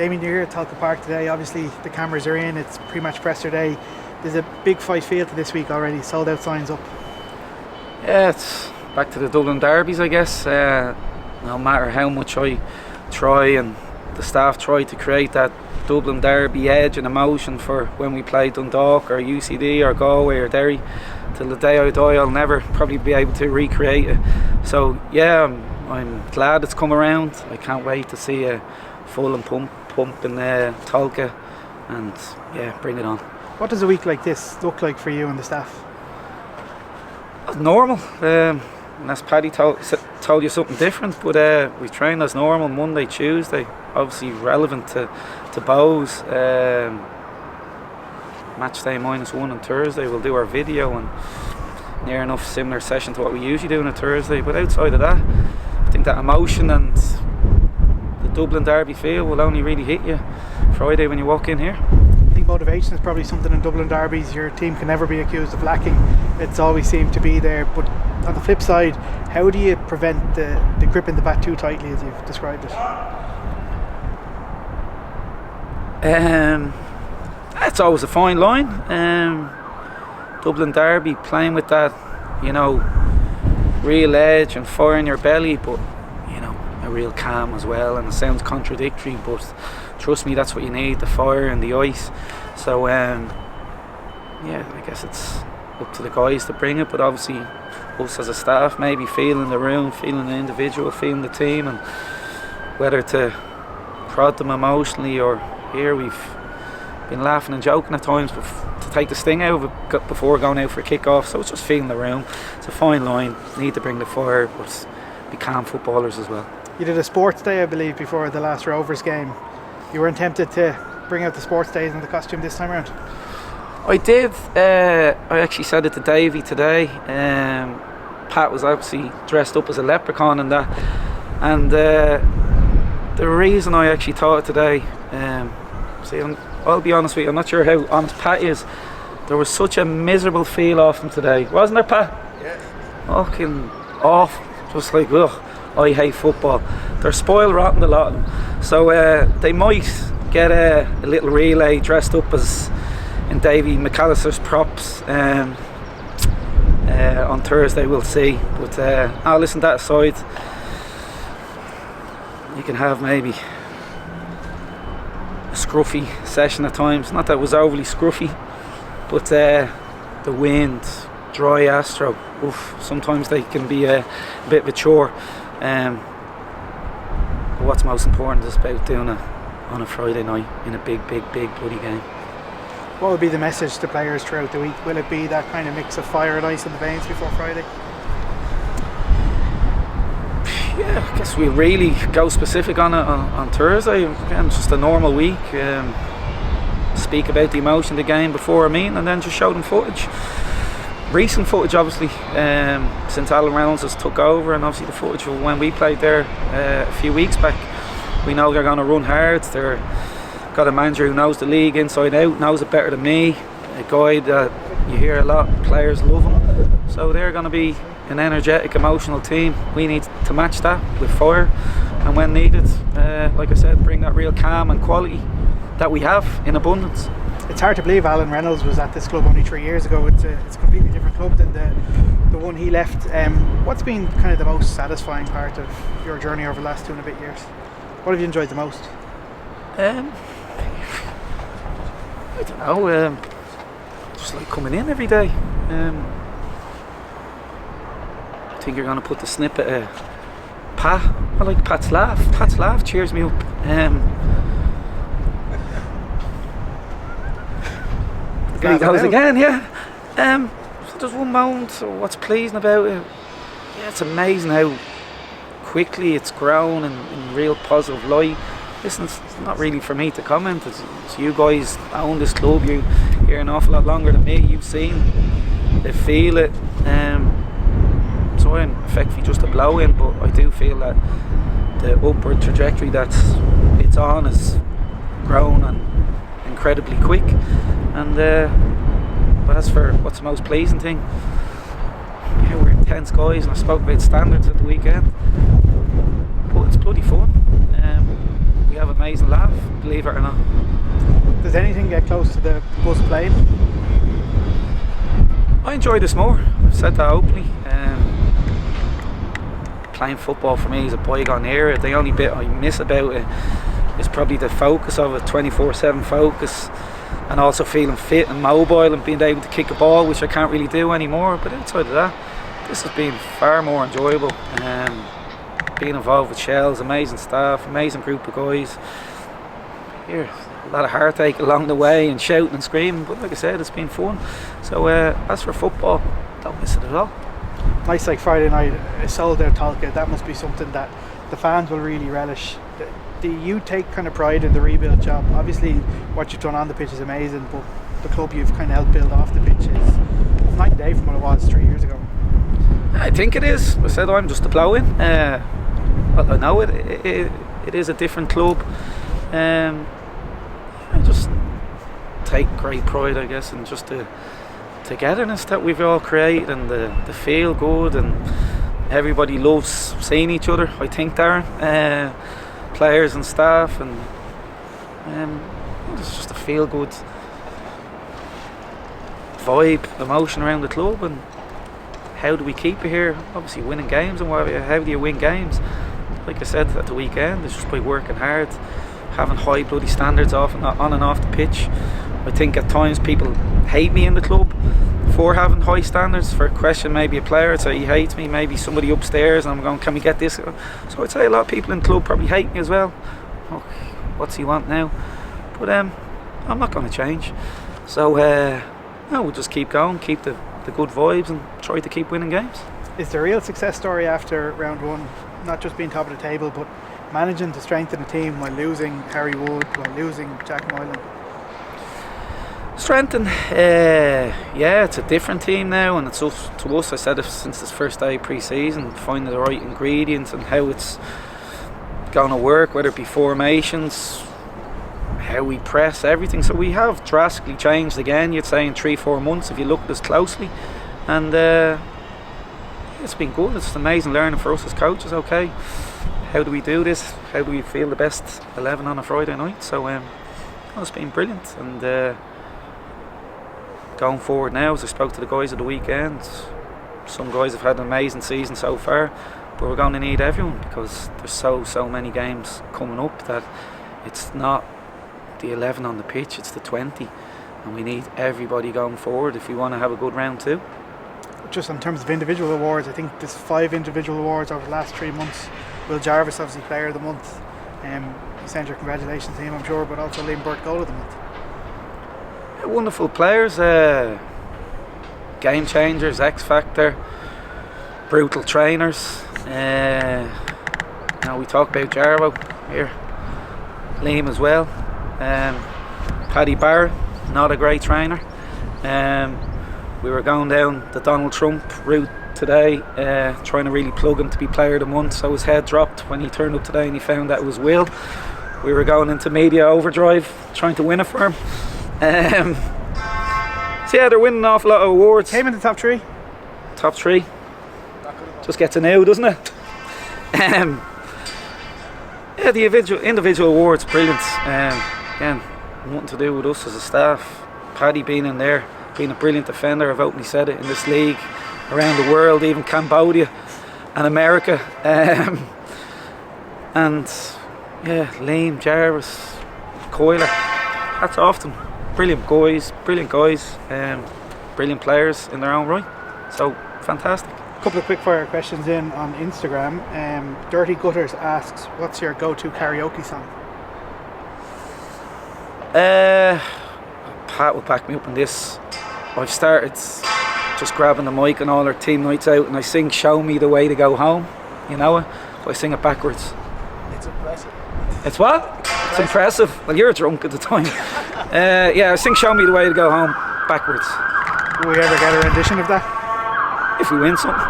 Damien, you're here at Talca Park today. Obviously the cameras are in, it's pre-match presser day. There's a big fight feel to this week already, sold out signs up. Yeah, it's back to the Dublin derbies, I guess. No matter how much I try and the staff try to create that Dublin derby edge and emotion for when we play Dundalk or UCD or Galway or Derry, till the day I die I'll never probably be able to recreate it. So yeah, I'm glad it's come around. I can't wait to see a full and pump in Talca, and yeah, bring it on. What does a week like this look like for you and the staff? Normal, unless Paddy told you something different, but we train as normal Monday, Tuesday, obviously relevant to Bohs. Match day -1 on Thursday, we'll do our video and near enough similar session to what we usually do on a Thursday, but outside of that I think that emotion and the Dublin derby feel will only really hit you Friday when you walk in here. I think motivation is probably something in Dublin derbies your team can never be accused of lacking. It's always seemed to be there, but on the flip side, how do you prevent the gripping the bat too tightly as you've described it? It's always a fine line. Dublin derby, playing with that, real edge and fire in your belly, but a real calm as well. And it sounds contradictory, but trust me, that's what you need, the fire and the ice. So yeah, I guess it's up to the guys to bring it, but obviously us as a staff maybe feeling the room, feeling the individual, feeling the team, and whether to prod them emotionally or here we've been laughing and joking at times to take the sting out of it before going out for a kick-off. So it's just feeling the room. It's a fine line, need to bring the fire, but be calm footballers as well. You did a sports day, I believe, before the last Rovers game. You weren't tempted to bring out the sports days in the costume this time around? I did. I actually said it to Davey today. Pat was obviously dressed up as a leprechaun and that. And the reason I actually thought it today, I'll be honest with you, I'm not sure how honest Pat is. There was such a miserable feel off him today, wasn't there, Pat? Yeah. Fucking off. Just like, ugh, I hate football. They're spoiled rotten, a lot of them. So they might get a little relay dressed up as in Davy McAllister's props on Thursday, we'll see. But I'll listen to that aside. You can have maybe a scruffy session at times. Not that it was overly scruffy, but the wind, dry Astro, oof, sometimes they can be a bit of a chore. But what's most important is about doing it on a Friday night in a big bloody game. What would be the message to players throughout the week? Will it be that kind of mix of fire and ice in the veins before Friday? Yeah, I guess we'll really go specific on it on Thursday. Again, it's just a normal week. Speak about the emotion of the game before a meeting and then just show them footage. Recent footage, obviously, since Alan Reynolds has took over, and obviously the footage of when we played there a few weeks back. We know they're going to run hard. They've got a manager who knows the league inside out, knows it better than me. A guy that you hear a lot, players love him. So they're going to be an energetic, emotional team. We need to match that with fire, and when needed, like I said, bring that real calm and quality that we have in abundance. It's hard to believe Alan Reynolds was at this club only 3 years ago. It's a completely different club than the one he left. What's been kind of the most satisfying part of your journey over the last 2 and a bit years? What have you enjoyed the most? I don't know, just like coming in every day. I think you're going to put the snippet of Pat. I like Pat's laugh. Pat's laugh cheers me up. There he goes again, yeah. So there's one moment, so what's pleasing about it, yeah, it's amazing how quickly it's grown in real positive light. Listen, it's not really for me to comment. It's you guys own this club, you here an awful lot longer than me. You've seen it, feel it. So I'm effectively just a blow in, but I do feel that the upward trajectory that it's on is grown and incredibly quick. And but as for what's the most pleasing thing, yeah, we're intense guys, and I spoke about standards at the weekend, but it's bloody fun. We have have an amazing laugh, believe it or not. Does anything get close to the Bohs playing? I enjoy this more. I've said that openly. Playing football for me is a bygone era. The only bit I miss about it is probably the focus of it, 24/7 focus, and also feeling fit and mobile and being able to kick a ball, which I can't really do anymore. But outside of that, this has been far more enjoyable. Being involved with Shells, amazing staff, amazing group of guys. Here, a lot of heartache along the way and shouting and screaming, but like I said, it's been fun. So as for football, don't miss it at all. Nights like Friday night, a sold out Talca, that must be something that the fans will really relish. Do you take kind of pride in the rebuild job? Obviously what you've done on the pitch is amazing, but the club you've kind of helped build off the pitch is night and day from what it was 3 years ago. I think it is. I said I'm just a blow-in. Well, I know it is a different club. I just take great pride, I guess, in just the togetherness that we've all created and the feel good, and everybody loves seeing each other, I think, Darren, players and staff, and it's just a feel good vibe, emotion around the club. And how do we keep it here? Obviously winning games, and how do you win games? Like I said at the weekend, it's just by working hard, having high bloody standards on and off the pitch. I think at times people hate me in the club for having high standards. For a question, maybe a player would say he hates me, maybe somebody upstairs, and I'm going, can we get this? So I'd say a lot of people in the club probably hate me as well. Oh, what's he want now? But I'm not going to change. So no, we'll just keep going, keep the good vibes, and try to keep winning games. Is there a real success story after round one? Not just being top of the table, but managing to strengthen the team while losing Harry Wood, while losing Jack Moylan? Strengthen, yeah, it's a different team now, and it's up to us. I said it since this first day of pre-season, finding the right ingredients and how it's going to work, whether it be formations, how we press, everything. So we have drastically changed again, you'd say, in 3-4 months if you look at us closely, and it's been good. It's amazing learning for us as coaches. Okay, how do we do this? How do we feel the best 11 on a Friday night? So it's been brilliant. And going forward now, as I spoke to the guys at the weekend, some guys have had an amazing season so far, but we're going to need everyone, because there's so many games coming up that it's not the 11 on the pitch, it's the 20, and we need everybody going forward if we want to have a good round two. Just in terms of individual awards, I think there's 5 individual awards over the last 3 months. Will Jarvis, obviously Player of the Month, you send your congratulations to him, I'm sure, but also Liam Burt, Goal of the Month. Wonderful players, game changers, X Factor, brutal trainers. Now we talk about Jarvo here, Liam as well. Paddy Barrett, not a great trainer. We were going down the Donald Trump route today, trying to really plug him to be Player of the Month, so his head dropped when he turned up today and he found that it was Will. We were going into media overdrive trying to win it for him. So yeah, they're winning an awful lot of awards. Came in the top 3. Top 3. Just gets a new, doesn't it? Yeah, the individual awards, brilliant. Again, nothing to do with us as a staff. Paddy being in there, being a brilliant defender, I've openly said it, in this league, around the world, even Cambodia and America. And yeah, Liam, Jarvis, Coiler, hats off them. Brilliant guys, brilliant players in their own right. So fantastic. A couple of quick fire questions in on Instagram. Dirty Gutters asks, what's your go-to karaoke song? Pat will back me up on this. I've started just grabbing the mic on all our team nights out, and I sing "Show Me the Way to Go Home." You know it? But I sing it backwards. It's impressive. It's what? It's impressive. Well, you're drunk at the time. Yeah, I sing "Show Me the Way to Go Home" backwards. Will we ever get a rendition of that? If we win something.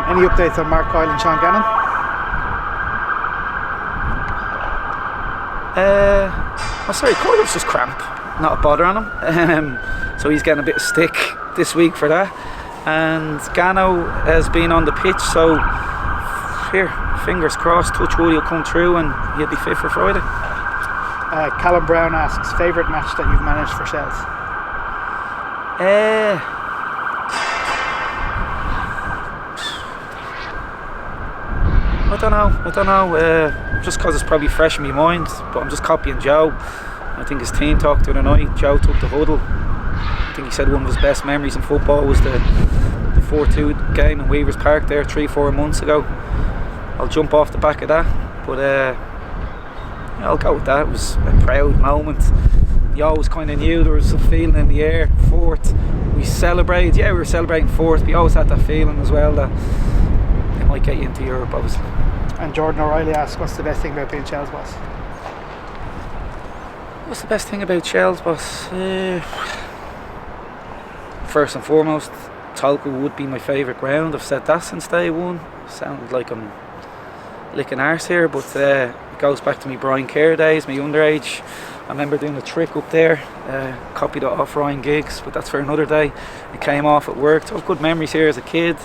Any updates on Mark Coyle and Sean Gannon? Oh, sorry, Coyle's just cramp. Not a bother on him. So he's getting a bit of stick this week for that. And Gano has been on the pitch, so here, fingers crossed, touch wood, he'll come through and he'll be fit for Friday. Callum Brown asks, favourite match that you've managed for Shells? I don't know. Just because it's probably fresh in my mind, but I'm just copying Joe. I think his team talked the other night. Joe took the huddle. I think he said one of his best memories in football was the 4-2 game in Weavers Park there 3-4 months ago. I'll jump off the back of that, but I'll go with that. It was a proud moment. You always kind of knew there was a feeling in the air. Fourth, we celebrated. Yeah, we were celebrating fourth. We always had that feeling as well that it might get you into Europe, obviously. And Jordan O'Reilly asks, what's the best thing about being Shells boss? What's the best thing about Shells boss? First and foremost, Tolka would be my favourite ground. I've said that since day one. Sounds like I'm licking arse here, but it goes back to me Brian Kerr days, my underage. I remember doing a trick up there, copied it off Ryan Giggs, but that's for another day. It came off at work. So I have good memories here as a kid.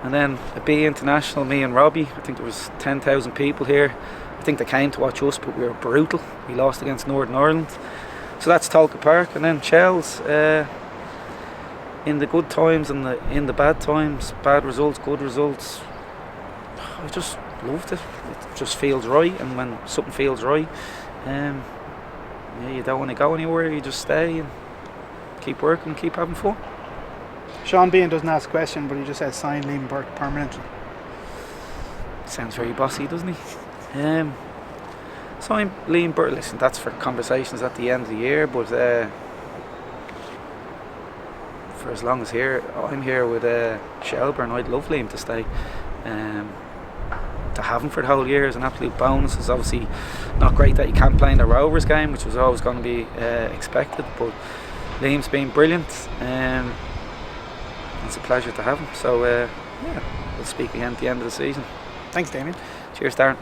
And then a B International, me and Robbie, I think there was 10,000 people here. I think they came to watch us, but we were brutal. We lost against Northern Ireland. So that's Tolka Park. And then Shells, in the good times and in the bad times, bad results, good results, I just loved it. It just feels right, and when something feels right, you don't want to go anywhere, you just stay and keep working and keep having fun. Sean Bean doesn't ask a question, but he just says sign Liam Burt permanently. Sounds very bossy, doesn't he? Sign Liam Burt, listen, that's for conversations at the end of the year, but for as long as I'm here with Shelbourne, I'd love Liam to stay. To have him for the whole year is an absolute bonus. It's obviously not great that you can't play in the Rovers game, which was always going to be expected, but Liam's been brilliant. It's a pleasure to have him. So we'll speak again at the end of the season. Thanks, Damien. Cheers, Darren.